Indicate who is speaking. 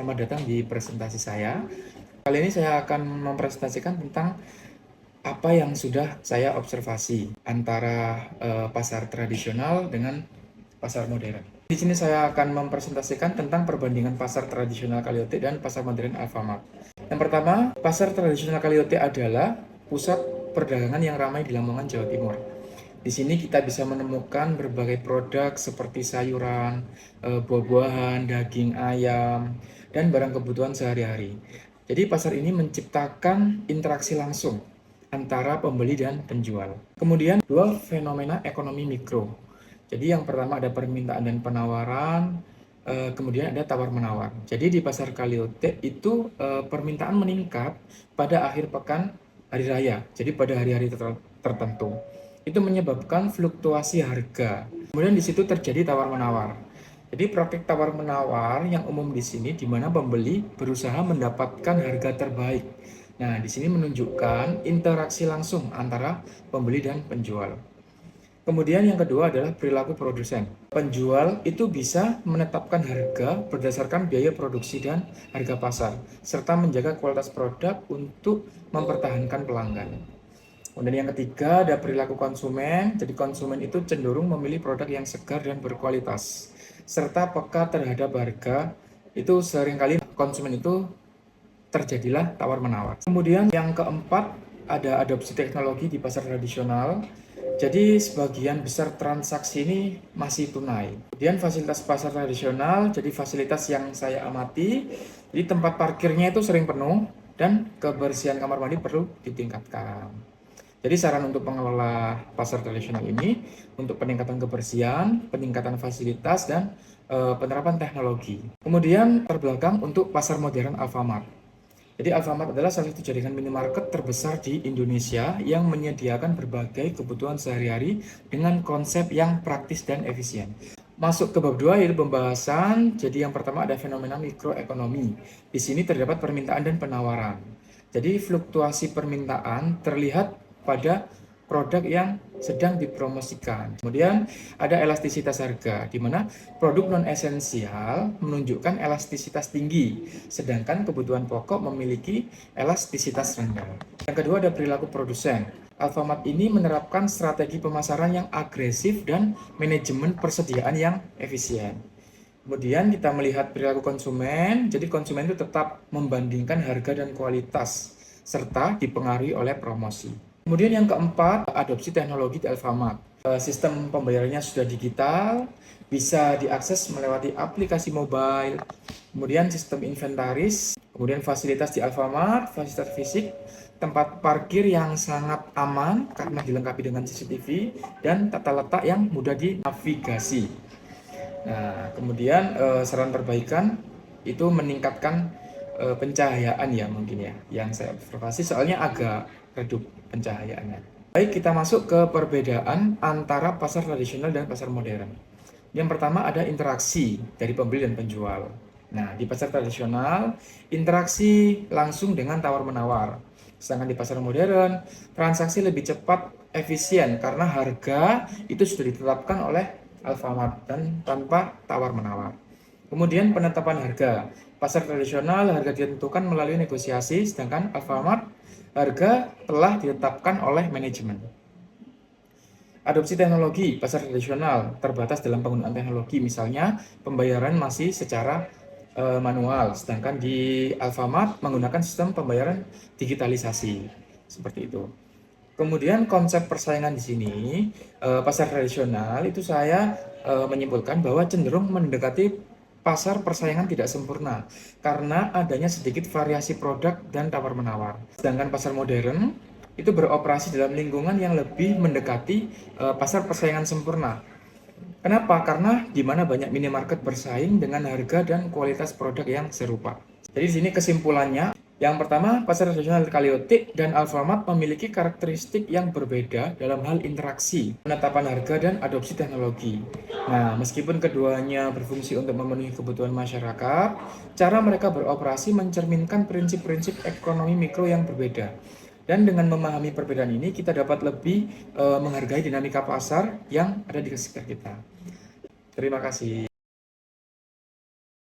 Speaker 1: selamat datang di presentasi saya. Kali ini saya akan mempresentasikan tentang apa yang sudah saya observasi antara pasar tradisional dengan pasar modern. Di sini saya akan mempresentasikan tentang perbandingan pasar tradisional Kaliote dan pasar modern Alfamart. Yang pertama, pasar tradisional Kaliote adalah pusat perdagangan yang ramai di Lamongan, Jawa Timur. Di sini kita bisa menemukan berbagai produk seperti sayuran, buah-buahan, daging ayam, dan barang kebutuhan sehari-hari. Jadi pasar ini menciptakan interaksi langsung antara pembeli dan penjual. Kemudian dua fenomena ekonomi mikro. Jadi yang pertama ada permintaan dan penawaran, kemudian ada tawar-menawar. Jadi di pasar Kaliote itu permintaan meningkat pada akhir pekan hari raya. Jadi pada hari-hari tertentu itu menyebabkan fluktuasi harga. Kemudian di situ terjadi tawar-menawar. Jadi praktik tawar-menawar yang umum di sini di mana pembeli berusaha mendapatkan harga terbaik. Nah, di sini menunjukkan interaksi langsung antara pembeli dan penjual. Kemudian yang kedua adalah perilaku produsen. Penjual itu bisa menetapkan harga berdasarkan biaya produksi dan harga pasar, serta menjaga kualitas produk untuk mempertahankan pelanggan. Kemudian yang ketiga ada perilaku konsumen. Jadi konsumen itu cenderung memilih produk yang segar dan berkualitas, serta peka terhadap harga. Itu seringkali konsumen itu terjadilah tawar-menawar. Kemudian yang keempat ada adopsi teknologi di pasar tradisional. Jadi sebagian besar transaksi ini masih tunai. Kemudian fasilitas pasar tradisional, jadi fasilitas yang saya amati, jadi tempat parkirnya itu sering penuh dan kebersihan kamar mandi perlu ditingkatkan. Jadi saran untuk pengelola pasar tradisional ini untuk peningkatan kebersihan, peningkatan fasilitas, dan penerapan teknologi. Kemudian terbelakang untuk pasar modern Alfamart. Jadi Alfamart adalah salah satu jaringan minimarket terbesar di Indonesia yang menyediakan berbagai kebutuhan sehari-hari dengan konsep yang praktis dan efisien. Masuk ke bab 2 yaitu pembahasan. Jadi yang pertama ada fenomena mikroekonomi. Di sini terdapat permintaan dan penawaran. Jadi fluktuasi permintaan terlihat pada produk yang sedang dipromosikan. Kemudian ada elastisitas harga, di mana produk non-esensial menunjukkan elastisitas tinggi, sedangkan kebutuhan pokok memiliki elastisitas rendah. Yang kedua ada perilaku produsen. Alfamart ini menerapkan strategi pemasaran yang agresif dan manajemen persediaan yang efisien. Kemudian kita melihat perilaku konsumen, jadi konsumen itu tetap membandingkan harga dan kualitas, serta dipengaruhi oleh promosi. Kemudian yang keempat, adopsi teknologi di Alfamart. Sistem pembayarannya sudah digital, bisa diakses melewati aplikasi mobile, kemudian sistem inventaris, kemudian fasilitas di Alfamart, fasilitas fisik, tempat parkir yang sangat aman karena dilengkapi dengan CCTV, dan tata letak yang mudah dinavigasi. Nah, kemudian saran perbaikan itu meningkatkan pencahayaan ya mungkin ya, yang saya observasi soalnya agak redup pencahayaannya. Baik, kita masuk ke perbedaan antara pasar tradisional dan pasar modern. Yang pertama ada interaksi dari pembeli dan penjual. Nah, di pasar tradisional interaksi langsung dengan tawar-menawar. Sedangkan di pasar modern transaksi lebih cepat, efisien karena harga itu sudah ditetapkan oleh Alfamart dan tanpa tawar-menawar. Kemudian penetapan harga. Pasar tradisional harga ditentukan melalui negosiasi, sedangkan Alfamart harga telah ditetapkan oleh manajemen. Adopsi teknologi. Pasar tradisional terbatas dalam penggunaan teknologi, misalnya pembayaran masih secara manual, sedangkan di Alfamart menggunakan sistem pembayaran digitalisasi. Seperti itu. Kemudian konsep persaingan di sini, pasar tradisional itu saya menyimpulkan bahwa cenderung mendekati pasar persaingan tidak sempurna karena adanya sedikit variasi produk dan tawar-menawar. Sedangkan pasar modern itu beroperasi dalam lingkungan yang lebih mendekati pasar persaingan sempurna. Kenapa? Karena di mana banyak minimarket bersaing dengan harga dan kualitas produk yang serupa. Jadi di sini kesimpulannya, yang pertama, pasar tradisional Kaliote dan Alfamart memiliki karakteristik yang berbeda dalam hal interaksi, penetapan harga, dan adopsi teknologi. Nah, meskipun keduanya berfungsi untuk memenuhi kebutuhan masyarakat, cara mereka beroperasi mencerminkan prinsip-prinsip ekonomi mikro yang berbeda. Dan dengan memahami perbedaan ini, kita dapat lebih menghargai dinamika pasar yang ada di sekitar kita. Terima kasih.